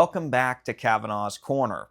welcome back to Kavanaugh's Corner.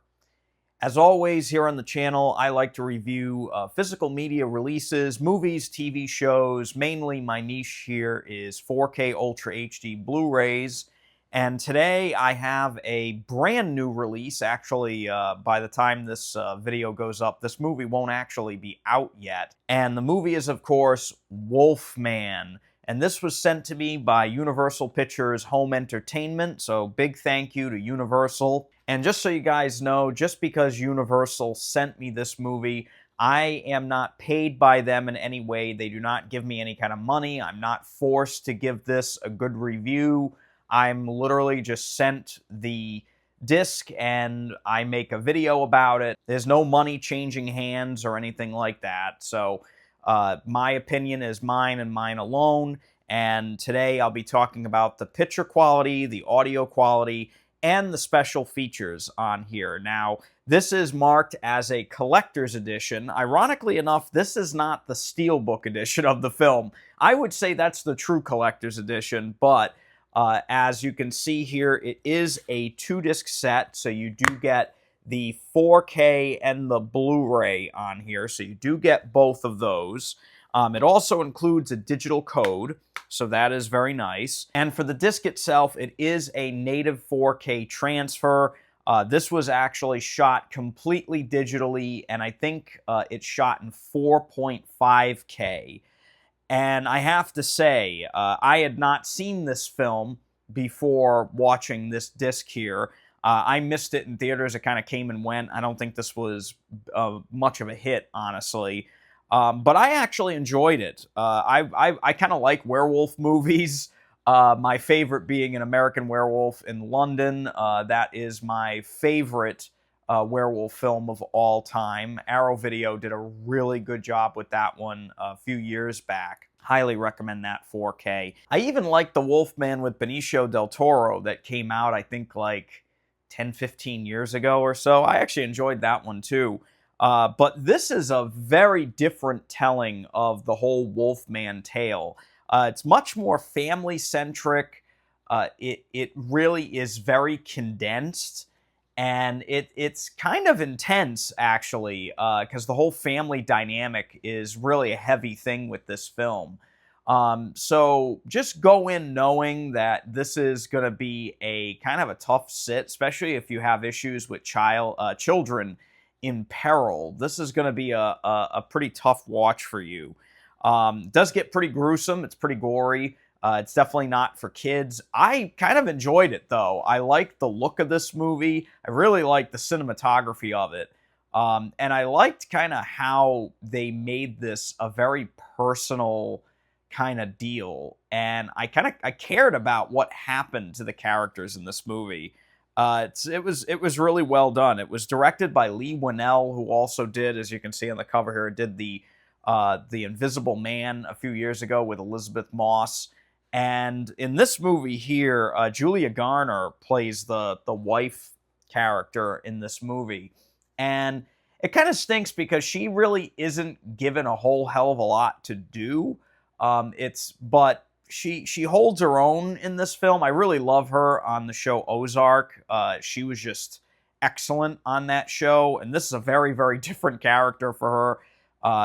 As always, here on the channel, I like to review physical media releases, movies, TV shows. Mainly, my niche here is 4K Ultra HD Blu-rays. And today, I have a brand new release. Actually, by the time this video goes up, this movie won't actually be out yet. And the movie is, of course, Wolfman. And this was sent to me by Universal Pictures Home Entertainment, so big thank you to Universal. And just so you guys know, just because Universal sent me this movie, I am not paid by them in any way. They do not give me any kind of money. I'm not forced to give this a good review. I'm literally just sent the disc and I make a video about it. There's no money changing hands or anything like that, so my opinion is mine and mine alone, and today I'll be talking about the picture quality, the audio quality, and the special features on here. Now, this is marked as a collector's edition. Ironically enough, this is not the Steelbook edition of the film. I would say that's the true collector's edition, but as you can see here, it is a 2-disc set, so you do get the 4K and the Blu-ray on here, so you do get both of those. It also includes a digital code, so that is very nice. And for the disc itself, it is a native 4K transfer. This was actually shot completely digitally, and I think it's shot in 4.5K. And I have to say, I had not seen this film before watching this disc here. I missed it in theaters. It kind of came and went. I don't think this was much of a hit, honestly. But I actually enjoyed it. I kind of like werewolf movies. My favorite being An American Werewolf in London. That is my favorite werewolf film of all time. Arrow Video did a really good job with that one a few years back. Highly recommend that 4K. I even like The Wolfman with Benicio del Toro that came out, I think, like 10-15 years ago or so. I actually enjoyed that one too. But this is a very different telling of the whole Wolfman tale. It's much more family-centric. It really is very condensed. And it's kind of intense, actually, because the whole family dynamic is really a heavy thing with this film. So just go in knowing that this is going to be a kind of a tough sit, especially if you have issues with children in peril. This is going to be a pretty tough watch for you. It does get pretty gruesome. It's pretty gory. It's definitely not for kids. I kind of enjoyed it, though. I like the look of this movie. I really like the cinematography of it. And I liked kind of how they made this a very personal kind of deal. And I cared about what happened to the characters in this movie. It was really well done. It was directed by Leigh Whannell, who also did, as you can see on the cover here, did the Invisible Man a few years ago with Elizabeth Moss. And in this movie here, Julia Garner plays the wife character in this movie. And it kind of stinks because she really isn't given a whole hell of a lot to do. But she holds her own in this film. I really love her on the show Ozark. She was just excellent on that show. And this is a very, very different character for her.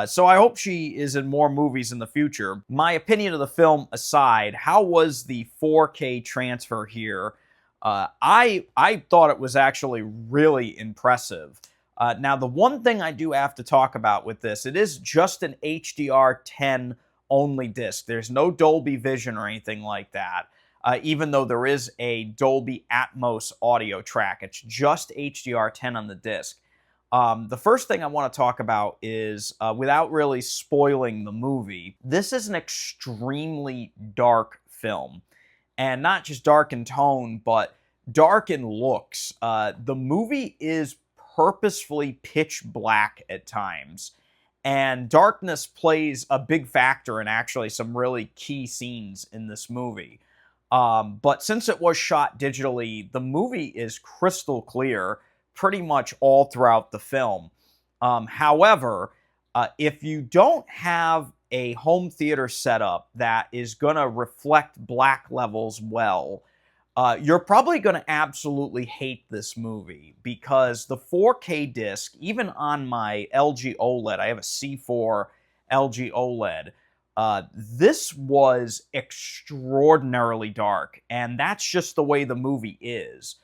So I hope she is in more movies in the future. My opinion of the film aside, how was the 4K transfer here? I thought it was actually really impressive. Now, the one thing I do have to talk about with this, it is just an HDR10 only disc. There's no Dolby Vision or anything like that, even though there is a Dolby Atmos audio track. It's just HDR10 on the disc. The first thing I want to talk about is, without really spoiling the movie, this is an extremely dark film. And not just dark in tone, but dark in looks. The movie is purposefully pitch black at times. And darkness plays a big factor in actually some really key scenes in this movie. But since it was shot digitally, the movie is crystal clear pretty much all throughout the film. However, if you don't have a home theater setup that is going to reflect black levels well, You're probably going to absolutely hate this movie because the 4K disc, even on my LG OLED, I have a C4 LG OLED, this was extraordinarily dark, and that's just the way the movie is.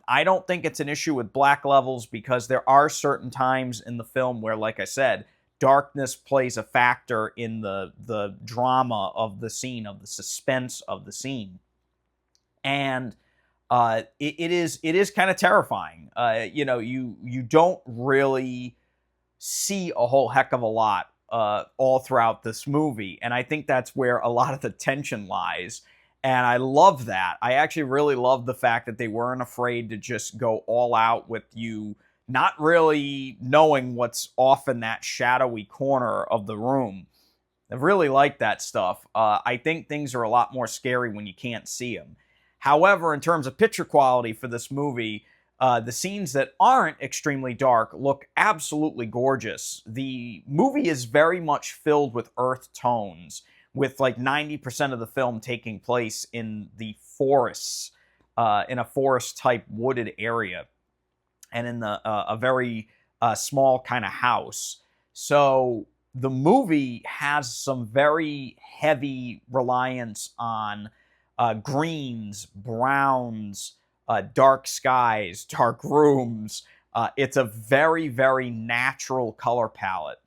I don't think it's an issue with black levels because there are certain times in the film where, like I said, darkness plays a factor in the drama of the scene, of the suspense of the scene. And it is kind of terrifying. You don't really see a whole heck of a lot all throughout this movie, and I think that's where a lot of the tension lies. And I love that. I actually really love the fact that they weren't afraid to just go all out with you not really knowing what's off in that shadowy corner of the room. I really like that stuff. I think things are a lot more scary when you can't see them. However, in terms of picture quality for this movie, the scenes that aren't extremely dark look absolutely gorgeous. The movie is very much filled with earth tones, with like 90% of the film taking place in the forests, in a forest-type wooded area, and in a very small kind of house. So the movie has some very heavy reliance on greens, browns, dark skies, dark rooms. It's a very, very natural color palette.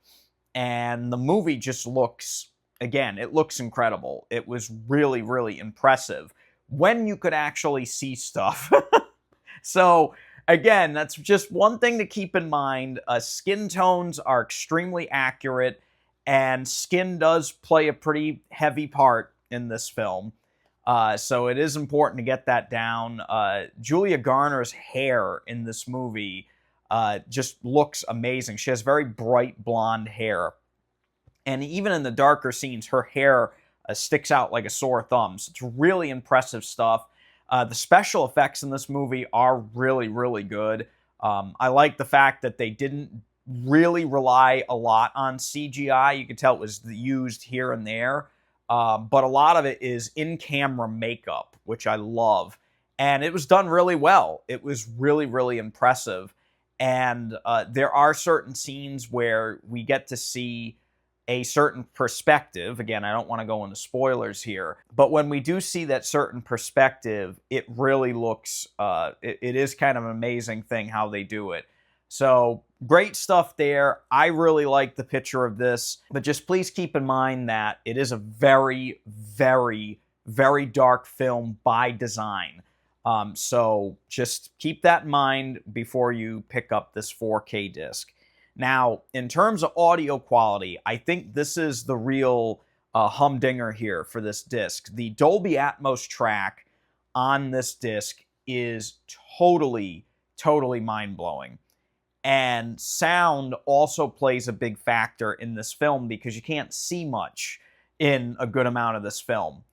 And the movie just looks, again, it looks incredible. It was really, really impressive when you could actually see stuff. So, again, that's just one thing to keep in mind. Skin tones are extremely accurate, and skin does play a pretty heavy part in this film. So it is important to get that down. Julia Garner's hair in this movie just looks amazing. She has very bright blonde hair. And even in the darker scenes, her hair sticks out like a sore thumb. So it's really impressive stuff. The special effects in this movie are really, really good. I like the fact that they didn't really rely a lot on CGI. You could tell it was used here and there. But a lot of it is in-camera makeup, which I love. And it was done really well. It was really, really impressive. And there are certain scenes where we get to see a certain perspective. Again, I don't want to go into spoilers here. But when we do see that certain perspective, it really looks, it is kind of an amazing thing how they do it. So, great stuff there. I really like the picture of this, but just please keep in mind that it is a very, very, very dark film by design. So just keep that in mind before you pick up this 4K disc. Now, in terms of audio quality, I think this is the real humdinger here for this disc. The Dolby Atmos track on this disc is totally, totally mind-blowing. And sound also plays a big factor in this film because you can't see much in a good amount of this film.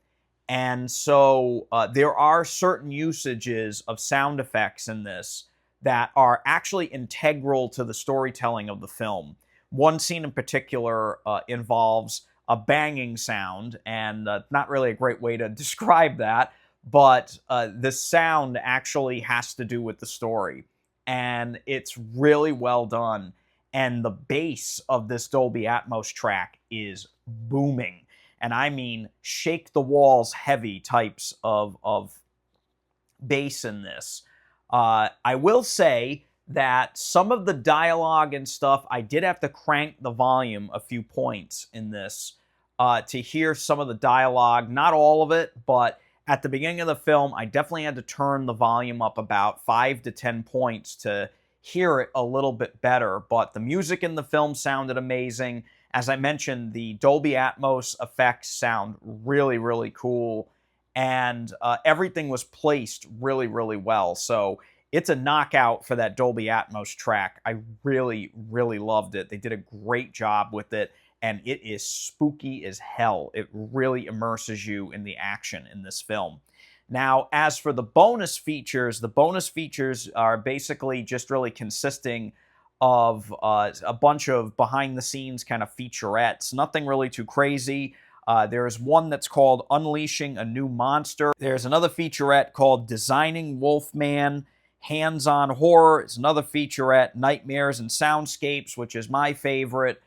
And so there are certain usages of sound effects in this that are actually integral to the storytelling of the film. One scene in particular involves a banging sound, and not really a great way to describe that, but the sound actually has to do with the story. And it's really well done. And the bass of this Dolby Atmos track is booming. And I mean, shake the walls heavy types of bass in this. I will say that some of the dialogue and stuff, I did have to crank the volume a few points in this to hear some of the dialogue. Not all of it, but at the beginning of the film, I definitely had to turn the volume up about 5 to 10 points to hear it a little bit better. But the music in the film sounded amazing. As I mentioned, the Dolby Atmos effects sound really, really cool. And everything was placed really, really well. So it's a knockout for that Dolby Atmos track. I really, really loved it. They did a great job with it. And it is spooky as hell. It really immerses you in the action in this film. Now, as for the bonus features are basically just really consisting of a bunch of behind-the-scenes kind of featurettes. Nothing really too crazy. There's one that's called Unleashing a New Monster. There's another featurette called Designing Wolfman. Hands-on Horror is another featurette. Nightmares and Soundscapes, which is my favorite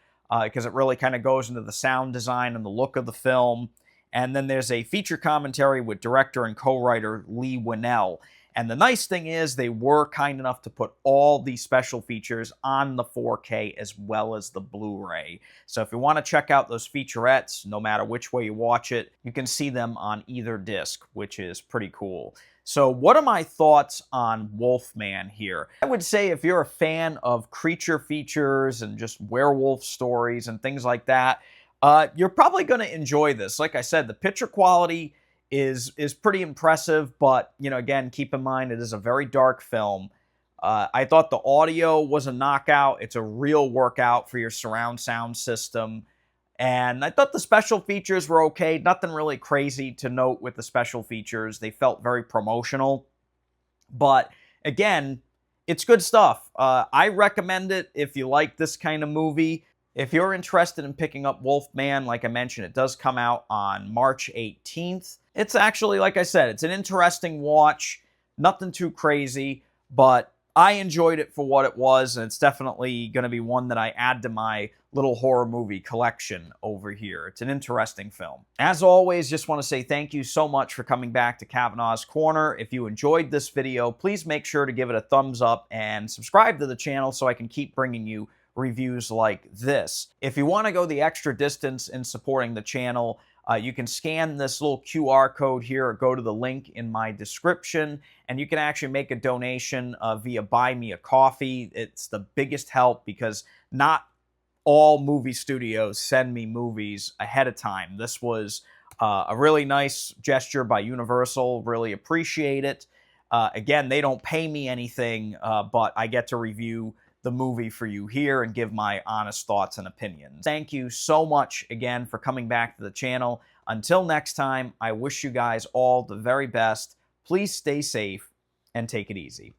because it really kind of goes into the sound design and the look of the film. And then there's a feature commentary with director and co-writer Lee Winnell. And the nice thing is they were kind enough to put all these special features on the 4K as well as the Blu-ray. So if you want to check out those featurettes, no matter which way you watch it, you can see them on either disc, which is pretty cool. So what are my thoughts on Wolfman here? I would say if you're a fan of creature features and just werewolf stories and things like that, you're probably going to enjoy this. Like I said, the picture quality is pretty impressive, but, you know, again, keep in mind it is a very dark film. I thought the audio was a knockout. It's a real workout for your surround sound system. And I thought the special features were okay. Nothing really crazy to note with the special features. They felt very promotional. But, again, it's good stuff. I recommend it if you like this kind of movie. If you're interested in picking up Wolfman, like I mentioned, it does come out on March 18th. It's actually, like I said, it's an interesting watch. Nothing too crazy, but I enjoyed it for what it was, and it's definitely going to be one that I add to my little horror movie collection over here. It's an interesting film. As always, just want to say thank you so much for coming back to Kavanaugh's Corner. If you enjoyed this video, please make sure to give it a thumbs up and subscribe to the channel so I can keep bringing you reviews like this. If you want to go the extra distance in supporting the channel, you can scan this little QR code here or go to the link in my description, and you can actually make a donation via Buy Me a Coffee. It's the biggest help because not all movie studios send me movies ahead of time. This was a really nice gesture by Universal. Really appreciate it. Again, they don't pay me anything, but I get to review the movie for you here and give my honest thoughts and opinions. Thank you so much again for coming back to the channel. Until next time, I wish you guys all the very best. Please stay safe and take it easy.